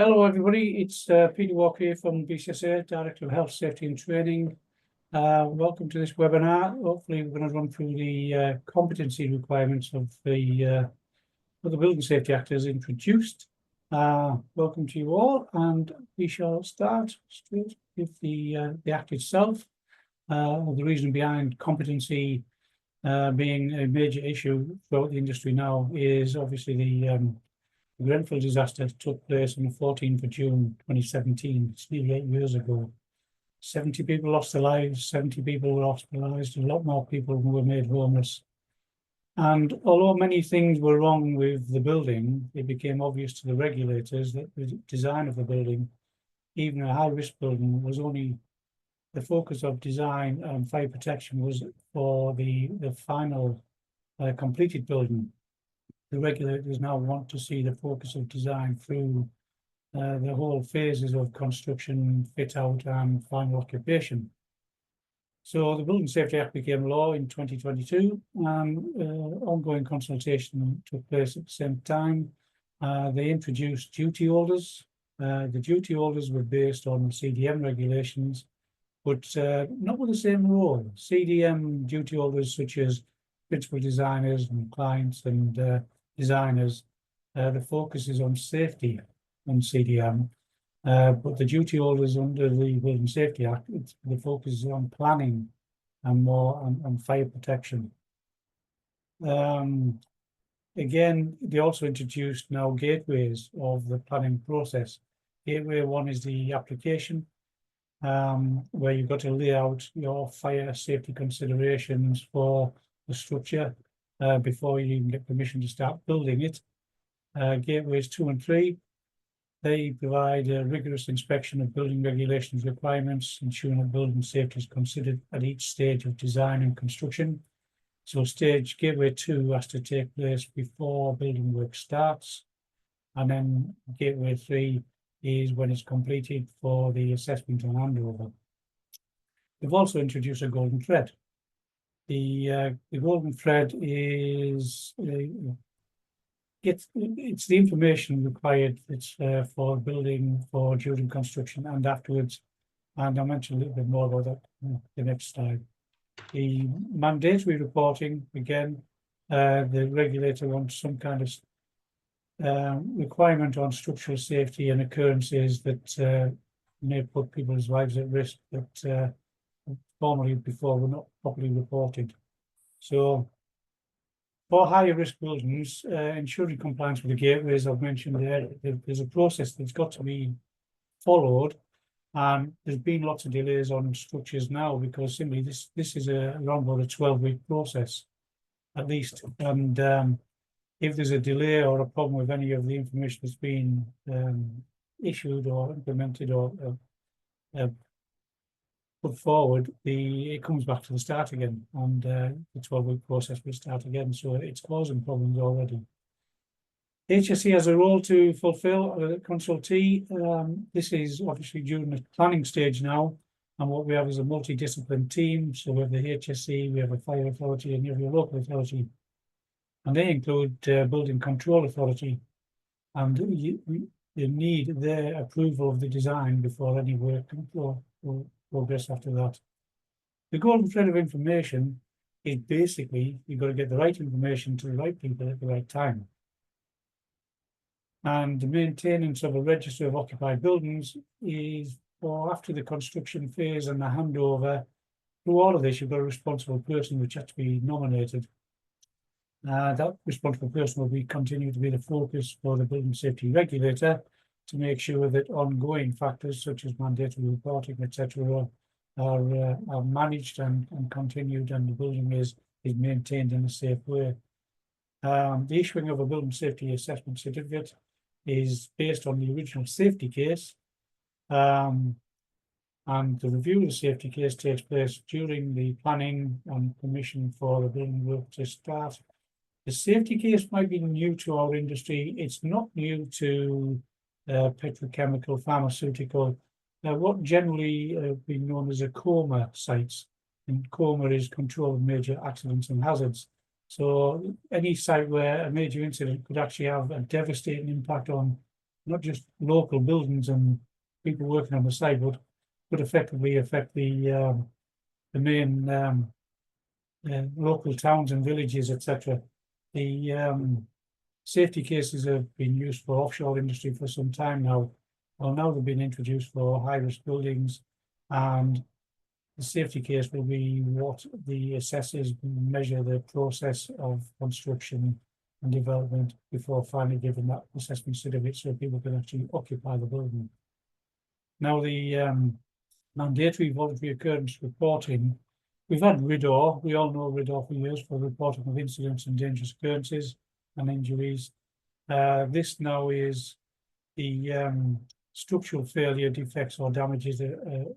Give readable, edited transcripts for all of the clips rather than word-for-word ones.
Hello, everybody. It's Peter Walker here from BCSA, Director of Health, Safety and Training. Welcome to this webinar. Hopefully, we're going to run through the competency requirements of the Building Safety Act as introduced. Welcome to you all, and we shall start straight with the Act itself. The reason behind competency being a major issue throughout the industry now is obviously the Grenfell disaster took place on the 14th of June 2017. It's nearly 8 years ago. 70 people lost their lives, 70 people were hospitalised, a lot more people were made homeless. And although many things were wrong with the building, it became obvious to the regulators that the design of the building, even a high-risk building, was only the focus of design and fire protection was for the final completed building. The regulators now want to see the focus of design through the whole phases of construction, fit out and final occupation. So the Building Safety Act became law in 2022 and ongoing consultation took place at the same time. They introduced duty orders. The duty orders were based on CDM regulations, but not with the same role. CDM duty orders such as principal designers and clients and designers, the focus is on safety on CDM, but the duty holders under the Building Safety Act, the focus is on planning and more on fire protection. Again, they also introduced now gateways of the planning process. Gateway one is the application, where you've got to lay out your fire safety considerations for the structure before you even get permission to start building it. Gateways 2 and 3, they provide a rigorous inspection of building regulations requirements, ensuring that building safety is considered at each stage of design and construction. So Gateway 2 has to take place before building work starts, and then Gateway 3 is when it's completed for the assessment and handover. They've also introduced a golden thread. The golden thread is it's the information required. It's for building, for during construction and afterwards. And I'll mention a little bit more about that the next slide. The mandatory reporting, again, the regulator wants some kind of requirement on structural safety and occurrences that may put people's lives at risk that formerly before were not properly reported. So for higher risk buildings, ensuring compliance with the gateways I've mentioned there, there's a process that's got to be followed, and there's been lots of delays on structures now because simply this is around about a 12-week process at least, and if there's a delay or a problem with any of the information that's been issued or implemented or put forward, it comes back to the start again, and the 12-week process will start again. So it's causing problems already. HSE has a role to fulfill, consultee. This is obviously during the planning stage now, and what we have is a multidisciplinary team. So we have the HSE, we have a fire authority, and you have your local authority, and they include building control authority, and you need their approval of the design before any work can progress after that. The golden thread of information is basically you've got to get the right information to the right people at the right time. And the maintenance of a register of occupied buildings is for after the construction phase and the handover. Through all of this, you've got a responsible person which has to be nominated. That responsible person will continue to be the focus for the building safety regulator to make sure that ongoing factors such as mandatory reporting, etc., are managed and continued, and the building is maintained in a safe way. The issuing of a building safety assessment certificate is based on the original safety case, and the review of the safety case takes place during the planning and permission for the building work to start. The safety case might be new to our industry. It's not new to petrochemical, pharmaceutical, what generally been known as a COMA sites, and COMA is control of major accidents and hazards. So any site where a major incident could actually have a devastating impact on not just local buildings and people working on the site, but could effectively affect the main local towns and villages, etc. The safety cases have been used for offshore industry for some time now. Well, now they've been introduced for high-risk buildings, and the safety case will be what the assessors measure the process of construction and development before finally giving that assessment certificate so people can actually occupy the building. Now, the mandatory voluntary occurrence reporting, we've had RIDOR. We all know RIDOR for years for reporting of incidents and dangerous occurrences and injuries. This now is the structural failure, defects or damages that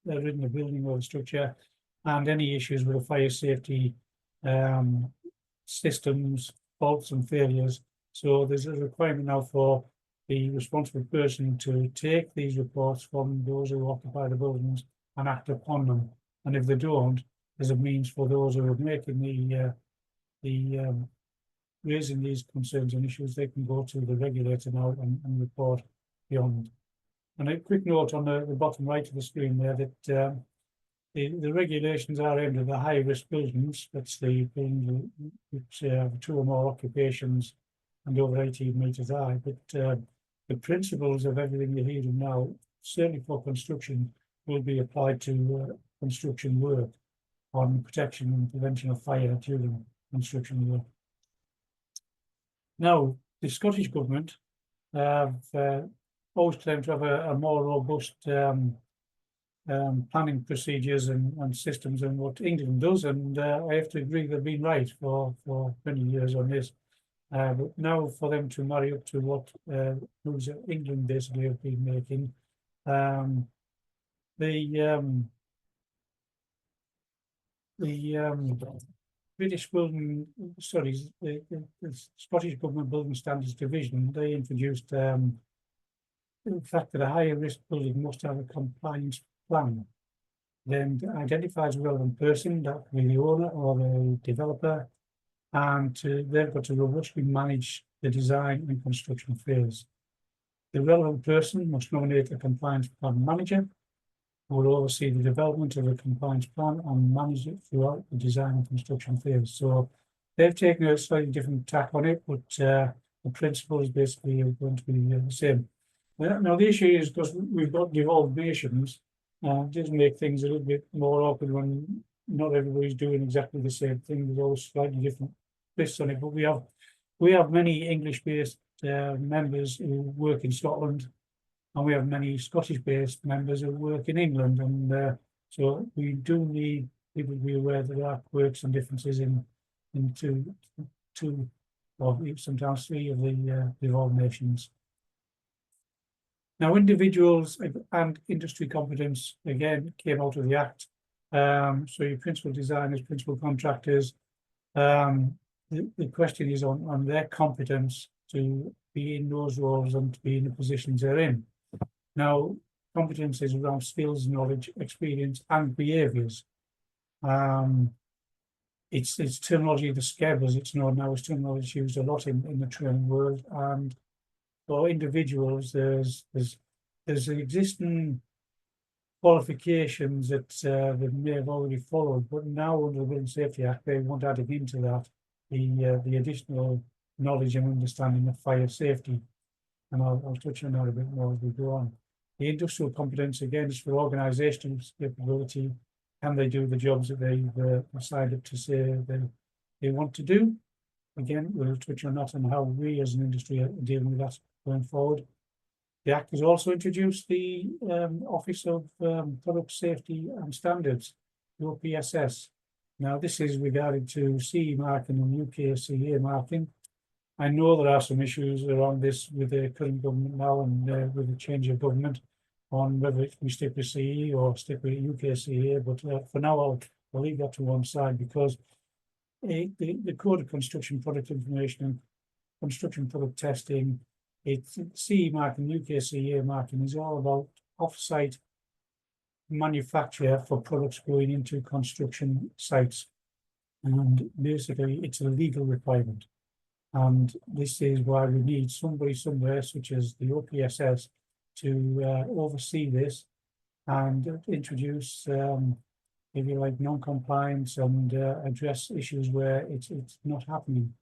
are in the building or the structure, and any issues with the fire safety systems, faults and failures. So there's a requirement now for the responsible person to take these reports from those who occupy the buildings and act upon them. And if they don't, there's a means for those who are making the raising these concerns and issues, they can go to the regulator now and report beyond. And a quick note on the bottom right of the screen there that the regulations are aimed at the high risk buildings. That's the buildings which have 2 or more occupations and over 18 metres high. But the principles of everything you're hearing now, certainly for construction, will be applied to construction work on protection and prevention of fire during construction work. Now, the Scottish Government have always claimed to have a more robust planning procedures and systems than what England does, and I have to agree they've been right for many years on this. But now for them to marry up to what moves that England basically have been making, the British Building, sorry, the Scottish Government Building Standards Division, they introduced the fact that a higher risk building must have a compliance plan. Then identifies a relevant person, that could be the owner or the developer, and they've got to robustly manage the design and construction phase. The relevant person must nominate a compliance plan manager who will oversee the development of the compliance plan and manage it throughout the design and construction phase. So they've taken a slightly different tack on it, but the principles basically are going to be the same. Now the issue is because we've got devolved nations, it does make things a little bit more awkward when not everybody's doing exactly the same thing. There's always slightly different twists on it, but we have many English-based members who work in Scotland, and we have many Scottish-based members who work in England, and so we do need people to be aware that there are quirks and differences in two or sometimes 3 of the devolved nations. Now, individuals and industry competence, again, came out of the Act. So your principal designers, principal contractors, the question is on their competence to be in those roles and to be in the positions they're in. Now, competence is around skills, knowledge, experience, and behaviours. It's terminology, the SCEB as it's known now, is terminology used a lot in the training world. And for individuals, there's existing qualifications that they may have already followed, but now under the Building Safety Act, they want adding into that the additional knowledge and understanding of fire safety. And I'll touch on that a bit more as we go on. The industrial competence, again, is for organisational capability. Can they do the jobs that they've signed up to say they want to do? Again, we'll touch on that and how we as an industry are dealing with that going forward. The Act has also introduced the Office of Product Safety and Standards, OPSS. Now, this is regarding to CE marking and UKCA marking. I know there are some issues around this with the current government now and with the change of government on whether we stick with CE or stick with UKCA, but for now I'll leave that to one side, because the Code of Construction Product Information and Construction Product Testing, it's CE marking, UKCA marking is all about off-site manufacture for products going into construction sites, and basically it's a legal requirement. And this is why we need somebody somewhere, such as the OPSS, to oversee this and introduce, if you like, non-compliance and address issues where it's not happening.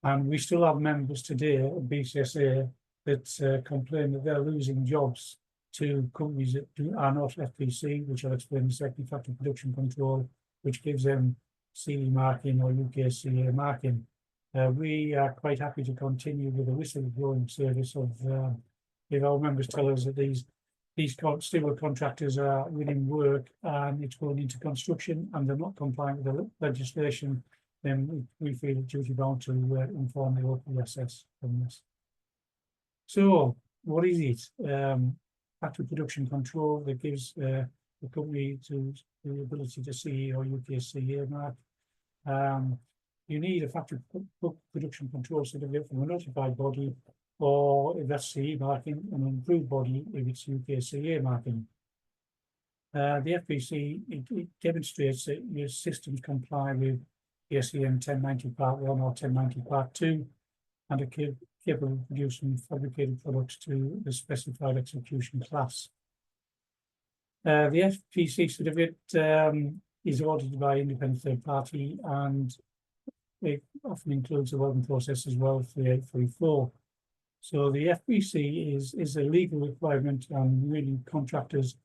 And we still have members today at BCSA that complain that they're losing jobs to companies that are not FPC, which I'll explain in a second, factory production control, which gives them CE marking or UKCA marking. We are quite happy to continue with the whistleblowing service of, if our members tell us that these steelwork contractors are winning work and it's going into construction and they're not complying with the legislation, then we feel duty bound to inform the OPSS on this. So, what is it? Factory production control that gives the company the ability to CE or UKCA mark. You need a factory production control certificate from a notified body, or if that's CE marking, an improved body if it's UKCA marking. The FPC, it demonstrates that your systems comply with ACM 1090 Part 1 or 1090 Part 2 and are capable of producing fabricated products to the specified execution class. The FPC certificate is audited by an independent third party, and it often includes the welding process as well, 3834. So the FPC is a legal requirement, and really contractors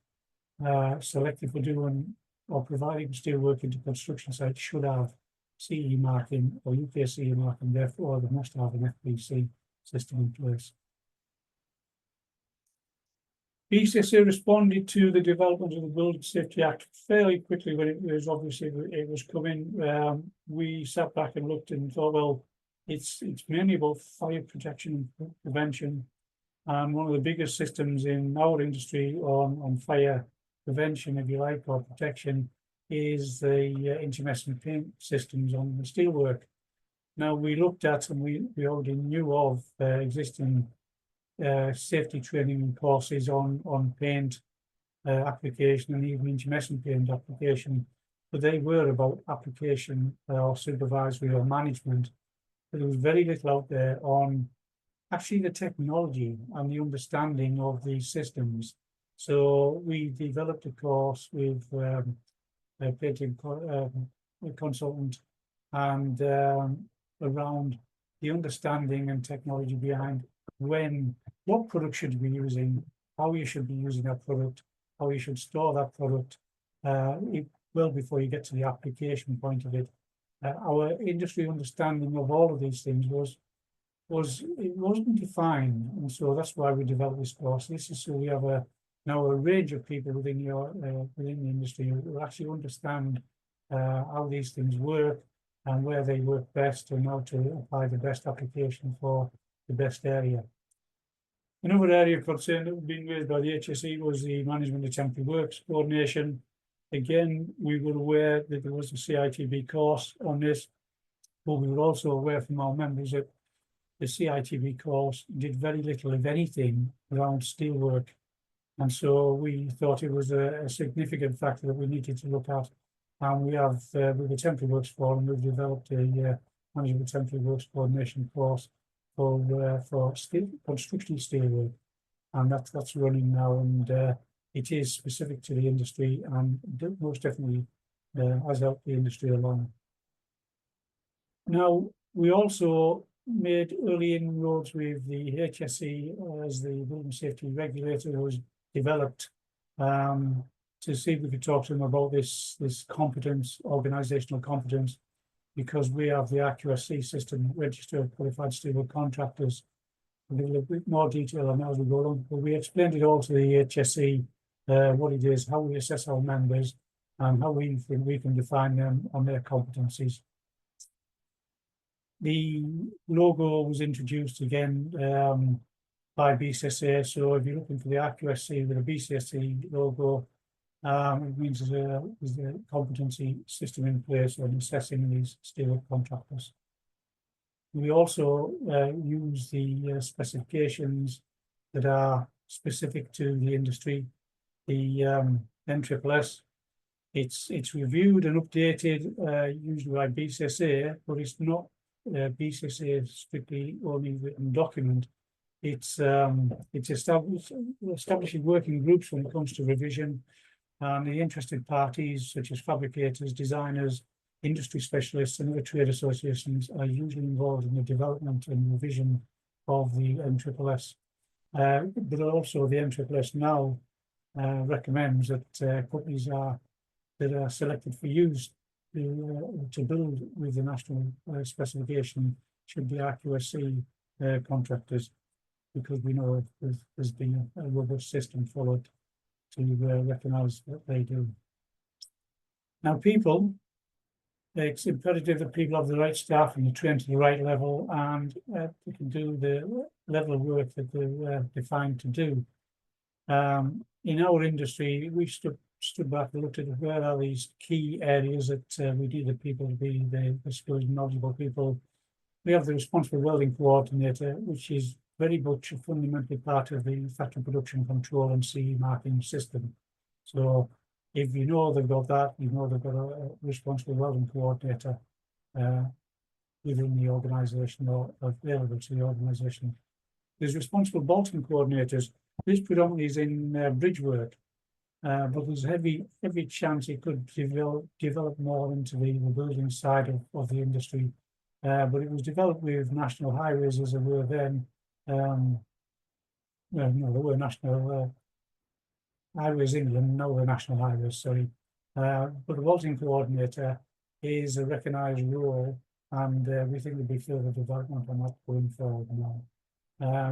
selected for doing or providing steelwork into construction sites should have CE marking or UKCA marking. Therefore, they must have an FPC system in place. BCSA responded to the development of the Building Safety Act fairly quickly when it was obviously it was coming. We sat back and looked and thought, well, it's mainly about fire protection and prevention, and one of the biggest systems in our industry on fire prevention, if you like, or protection, is the intumescent paint systems on the steelwork. Now, we looked at and we already knew of existing safety training courses on paint application and even intumescent paint application, but they were about application or supervisory or management. But there was very little out there on actually the technology and the understanding of these systems. So we developed a course with a painting consultant and around the understanding and technology behind what product should you be using, how you should be using that product, how you should store that product, well before you get to the application point of it. Our industry understanding of all of these things it wasn't defined, and so that's why we developed this course. This is so we have now a range of people within the industry who actually understand how these things work and where they work best, and how to apply the best application for the best area. Another area of concern that was being raised by the HSE was the management of temporary works coordination. Again, we were aware that there was a CITB course on this, but we were also aware from our members that the CITB course did very little, if anything, around steelwork. And so we thought it was a significant factor that we needed to look at. And we have, with the Temporary Works Forum, we've developed a management temporary works coordination course for construction steelwork, and that's running now, and it is specific to the industry and most definitely has helped the industry along. Now, we also made early inroads with the HSE as the building safety regulator was developed to see if we could talk to them about this competence, organisational competence, because we have the accuracy system, registered qualified steelwork contractors. We'll give a little bit more detail on that as we go along, but we explained it all to the HSE, what it is, how we assess our members, and how we think we can define them on their competencies. The logo was introduced again by BCSA, so if you're looking for the accuracy with a BCSA logo, it means there's a competency system in place on assessing these steelwork contractors. We also use the specifications that are specific to the industry, the NSSS. It's reviewed and updated usually by BCSA, but it's not BCSA is strictly only written document. It's establishing working groups when it comes to revision, and the interested parties such as fabricators, designers, industry specialists, and other trade associations are usually involved in the development and revision of the MSSS. But also the MSSS now recommends that companies that are selected for use to build with the national specification should be RQSC contractors, because we know there's been a robust system followed to recognise what they do. Now, it's imperative that people have the right staff and they're trained to the right level, and they can do the level of work that they're defined to do. In our industry, we stood back and looked at where are these key areas that we need the people to be the skilled, knowledgeable people. We have the responsible welding coordinator, which is very much a fundamental part of the factory production control and CE marking system. So if you know they've got that, you know they've got a responsible welding coordinator within the organisation or available to the organisation. There's responsible bolting coordinators. This predominantly is in bridge work, but there's every chance it could develop more into the building side of the industry. But it was developed with national highways as it were then. No, there were national highways England, no, the national highways, sorry. But the bolting coordinator is a recognised role, and we think there'll be further development on that going forward now.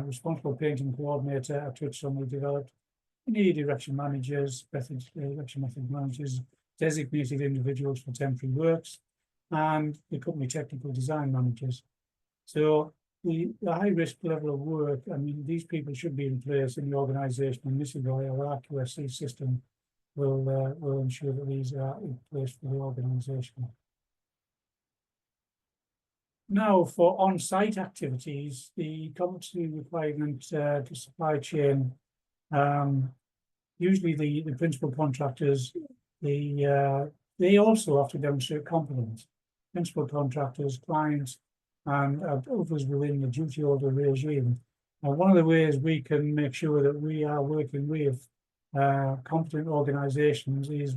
Responsible painting coordinator, I touched on, we developed. We need erection managers, erection method managers, designated individuals for temporary works, and the company technical design managers. So the high risk level of work, I mean, these people should be in place in the organisation, and this is why our RQSC system will ensure that these are in place for the organisation. Now, for on-site activities, the competency requirement to supply chain, usually the principal contractors, they also have to demonstrate competence. Principal contractors, clients, and others within the duty order regime. And one of the ways we can make sure that we are working with competent organisations is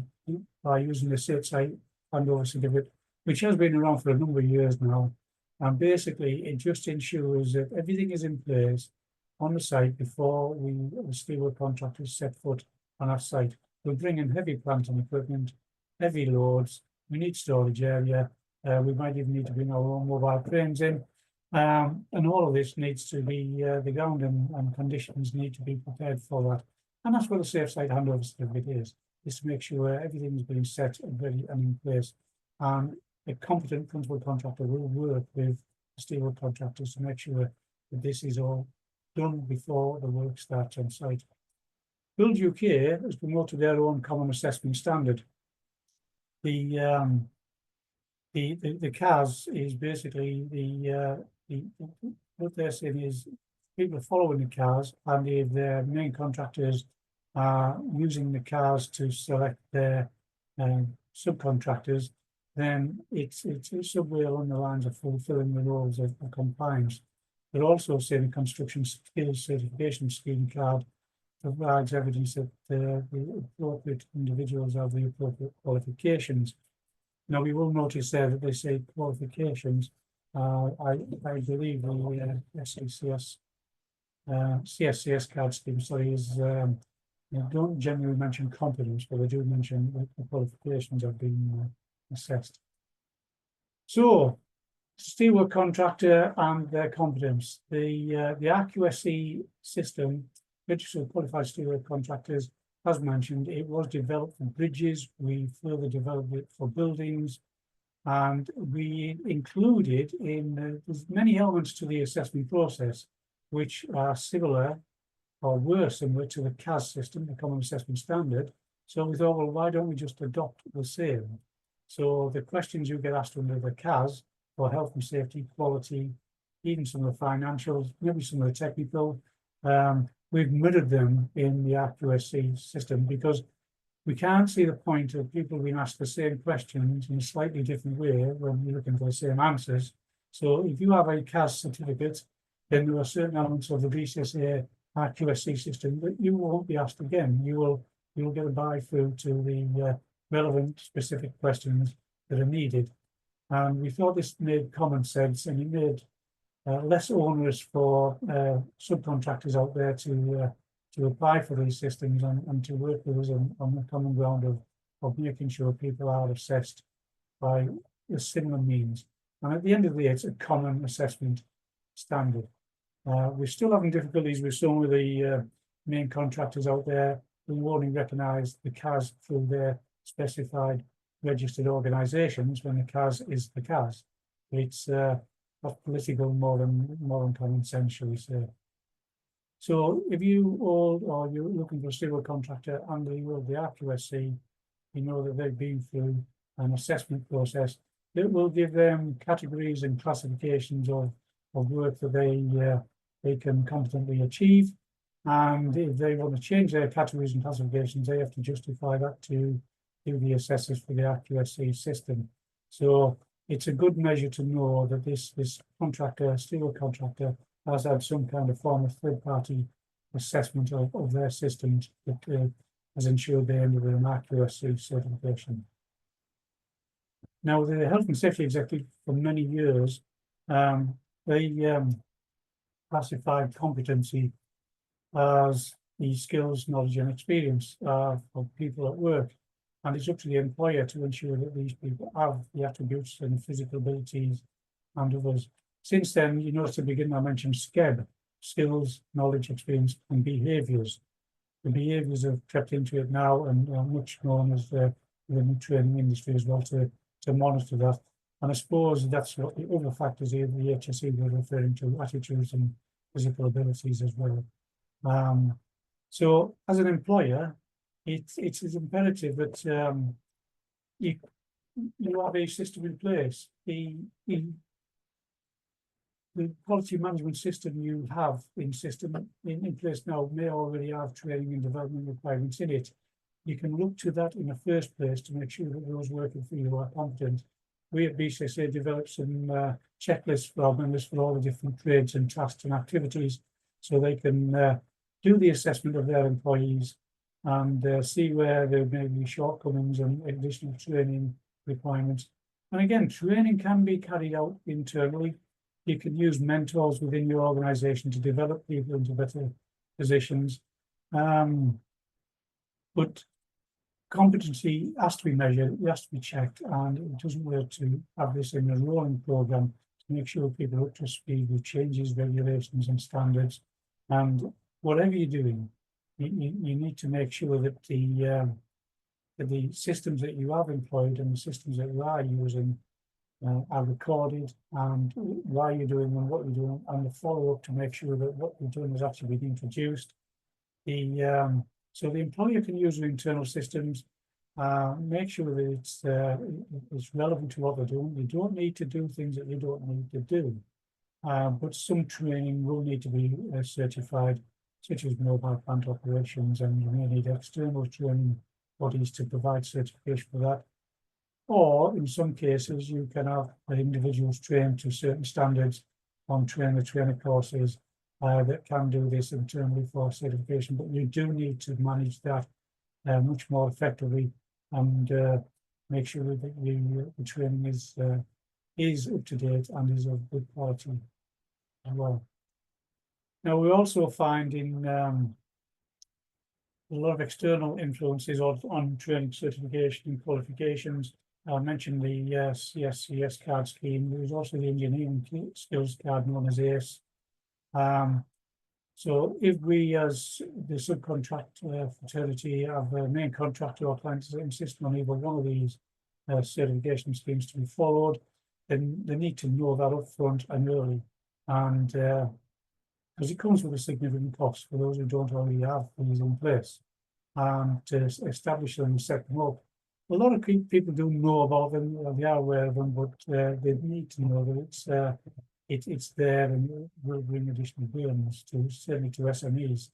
by using the site handover certificate, which has been around for a number of years now. And basically, it just ensures that everything is in place on the site before the steelwork contractors set foot on our site. We'll bring in heavy plant and equipment, heavy loads. We need storage area. We might even need to bring our own mobile cranes in. And all of this needs to be, the ground and conditions need to be prepared for that. And that's what the safe site handover certificate is to make sure everything is being set and ready and in place. And a competent principal contractor will work with steelwork contractors to make sure that this is all done before the work starts on site. Build UK has promoted their own common assessment standard. The CAS is basically what they're saying is people are following the CAS, and if their main contractors are using the CAS to select their subcontractors, then it's somewhere along the lines of fulfilling the roles of compliance. But also saying the construction skills certification scheme card provides evidence that the appropriate individuals have the appropriate qualifications. Now, we will notice there that they say qualifications. I believe the CSCS card scheme, sorry, is they don't generally mention competence, but they do mention that the qualifications have been assessed. So, steelwork contractor and their competence. The RQSC system, registered qualified steelwork contractors, as mentioned, it was developed for bridges. We further developed it for buildings, and we included there's many elements to the assessment process which are similar or were similar to the CAS system, the Common Assessment Standard. So we thought, well, why don't we just adopt the same? So the questions you get asked under the CAS for health and safety, quality, even some of the financials, maybe some of the technical, we've mirrored them in the RQSC system because we can't see the point of people being asked the same questions in a slightly different way when you're looking for the same answers. So if you have a CAS certificate, then there are certain elements of the BCSA RQSC system that you won't be asked again. You'll get a buy through to the relevant specific questions that are needed. And we thought this made common sense, and it made less onerous for subcontractors out there to apply for these systems and to work with us on the common ground of making sure people are assessed by a similar means. And at the end of the day, it's a common assessment standard. We're still having difficulties with some of the main contractors out there who only recognise the CAS through their specified registered organisations when the CAS is the CAS. It's not political more than common sense, shall we say. So if you all or you're looking for a civil contractor under the RQSC, you know that they've been through an assessment process that will give them categories and classifications of work that they can competently achieve. And if they want to change their categories and classifications, they have to justify that to the assessors for the RQSC system. So it's a good measure to know that this contractor, steel contractor, has had some kind of form of third-party assessment of their systems that has ensured they end with an RQSC certification. Now, the Health and Safety Executive for many years, they classified competency as the skills, knowledge and experience of people at work. And it's up to the employer to ensure that these people have the attributes and physical abilities and others. Since then, you notice at the beginning I mentioned SCEB, skills, knowledge, experience and behaviours. The behaviours have crept into it now and are much known as the training industry as well to monitor that. And I suppose that's what the other factors here, the HSE were referring to, attitudes and physical abilities as well. So as an employer, it's imperative that you have a system in place. The quality management system you have in place now may already have training and development requirements in it. You can look to that in the first place to make sure that those working for you are competent. We at BCSA developed some checklists for our members for all the different trades and tasks and activities, so they can do the assessment of their employees and see where there may be shortcomings and additional training requirements. And again, training can be carried out internally. You can use mentors within your organisation to develop people into better positions. But competency has to be measured, it has to be checked, and it doesn't work to have this in a rolling programme to make sure people are up to speed with changes, regulations and standards. And whatever you're doing, you need to make sure that the systems that you have employed and the systems that you are using are recorded, and why you're doing them, what you're doing, and the follow-up to make sure that what you're doing is actually being introduced. So the employer can use their internal systems, make sure that it's relevant to what they're doing. You don't need to do things that you don't need to do, but some training will need to be certified, such as mobile plant operations, and you may need external training bodies to provide certification for that. Or in some cases, you can have individuals trained to certain standards on trainer courses that can do this internally for certification, but you do need to manage that much more effectively and make sure that the training is up to date and is of good quality as well. Now, we also find in a lot of external influences on training certification and qualifications. I mentioned the CSCS card scheme. There was also the engineering skills card known as ACE. So if we, as the subcontract fraternity, have a main contractor or clients that insist on either one of these certification schemes to be followed, then they need to know that up front and early. And because it comes with a significant cost for those who don't already have these in place, to establish them and set them up. A lot of people do know about them, they are aware of them, but they need to know that it's there and will bring additional burdens certainly to SMEs.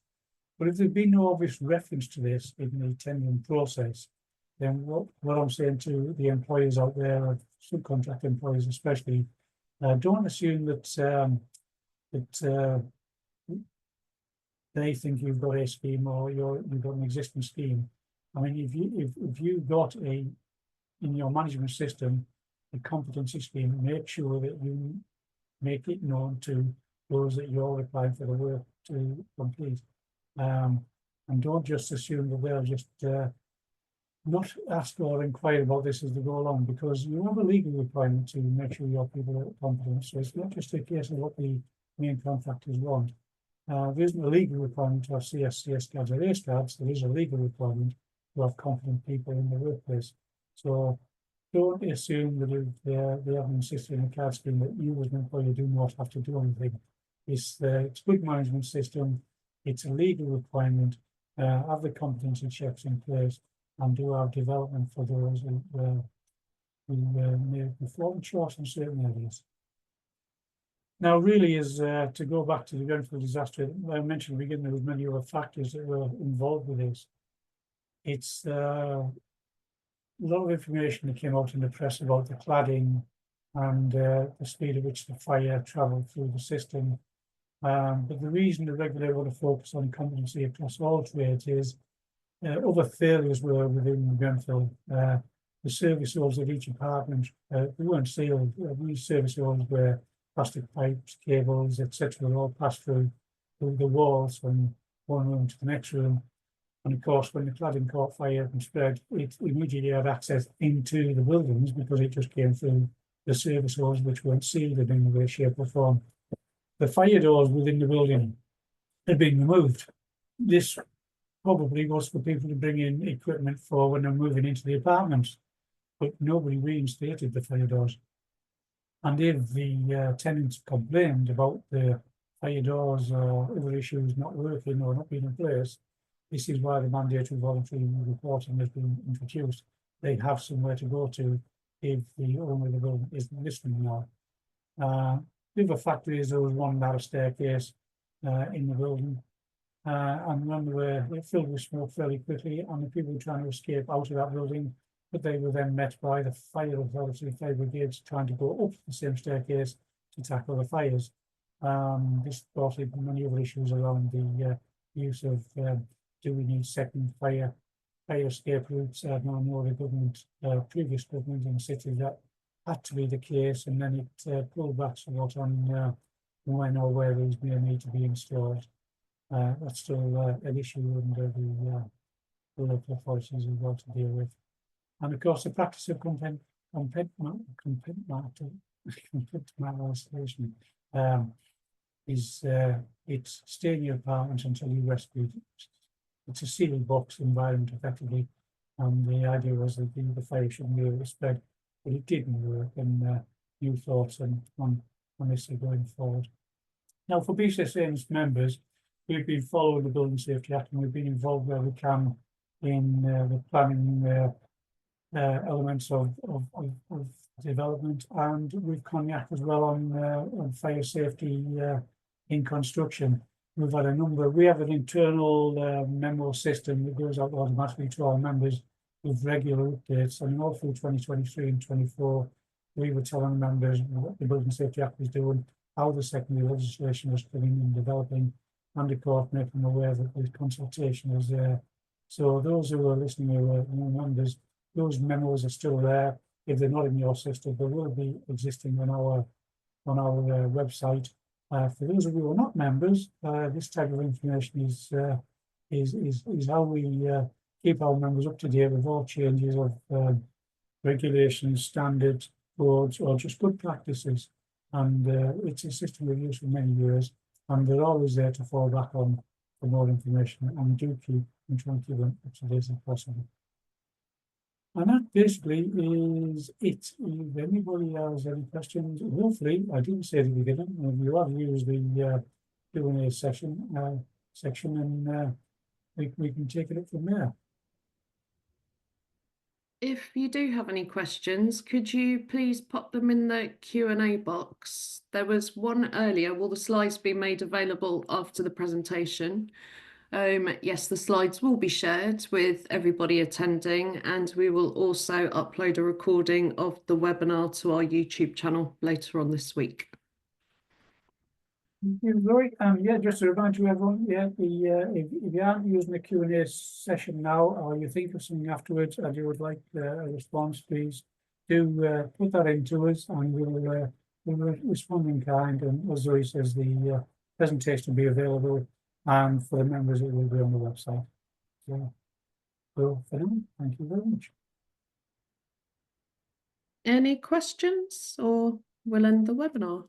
But if there's been no obvious reference to this in the tendering process, then what I'm saying to the employers out there, subcontract employers especially, Don't assume that they think you've got a scheme or you've got an existing scheme. I mean, if you've got in your management system a competency scheme, make sure that you make it known to those that you're applying for the work to complete. And don't just assume that they'll just not ask or inquire about this as they go along, because you have a legal requirement to make sure your people are competent. So it's not just a case of what the main contractors want. There isn't a legal requirement to have CS cards or ACE cards. There is a legal requirement to have competent people in the workplace. So don't assume that if they haven't insisted in a card scheme that you as an employer do not have to do anything. It's a good management system. It's a legal requirement. Have the competency checks in place and do our development for those who may be falling short in certain areas. Now, really, is to go back to the Grenfell disaster. I mentioned at the beginning there was many other factors that were involved with this. It's a lot of information that came out in the press about the cladding and the speed at which the fire travelled through the system. But the reason the regulator want to focus on competency across all trades is other failures were within Grenfell. The service halls of each apartment, they weren't sealed. These service halls were plastic pipes, cables, etc. all passed through the walls from one room to the next room. And of course, when the cladding caught fire and spread, it immediately had access into the buildings because it just came through the service halls, which weren't sealed in any way, shape or form. The fire doors within the building had been removed. This probably was for people to bring in equipment for when they're moving into the apartments, but nobody reinstated the fire doors. And if the tenants complained about the fire doors or other issues not working or not being in place, this is why the mandatory voluntary reporting has been introduced. They have somewhere to go to if the owner of the building isn't listening now. The other factor is there was one narrow staircase in the building, and when they were filled with smoke fairly quickly, and the people were trying to escape out of that building, but they were then met by the fire authority, fire brigades, trying to go up the same staircase to tackle the fires. This brought in many other issues around the use of do we need second fire escape routes? No, the government, previous government in the city, that had to be the case, and then it pulled back somewhat on when or where these may need to be installed. That's still an issue under the local authorities as well to deal with. And of course, the practice of compartmentalisation is it's stay in your apartment until you rescue it. It's a sealed box environment effectively, and the idea was that the fire shouldn't be able to spread, but it didn't work. And new thoughts on this going forward. Now, for BCSA members, we've been following the Building Safety Act, and we've been involved where we can in the planning elements of development, and with Cognac as well on fire safety in construction. We've had a number. We have an internal memo system that goes out automatically to our members with regular updates. And all through 2023 and 24, we were telling members what the Building Safety Act was doing, how the secondary legislation was coming and developing, and of course making them aware that the consultation was there. So those who are listening, who are new members, those memos are still there. If they're not in your system, they will be existing on our website. For those of you who are not members, this type of information is how we keep our members up to date with all changes of regulations, standards, codes, or just good practices. And it's a system we've used for many years, and they're always there to fall back on for more information, and we do keep and try and keep them up to date as possible. And that basically is it. If anybody has any questions, hopefully, I didn't say at the beginning, you have used the Q&A section, and we can take it up from there. If you do have any questions, could you please pop them in the Q&A box? There was one earlier. Will the slides be made available after the presentation? Yes, the slides will be shared with everybody attending, and we will also upload a recording of the webinar to our YouTube channel later on this week. Thank you, Roy. Yeah, just to remind you everyone, yeah, if you aren't using the Q&A session now, or you think of something afterwards and you would like a response, please do put that into us, and we'll respond in kind. And as Zoe says, the presentation will be available, and for the members, it will be on the website. So for now, thank you very much. Any questions, or we'll end the webinar?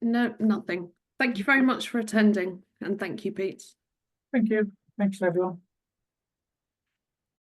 No, nothing. Thank you very much for attending, and thank you, Pete. Thank you. Thanks, everyone.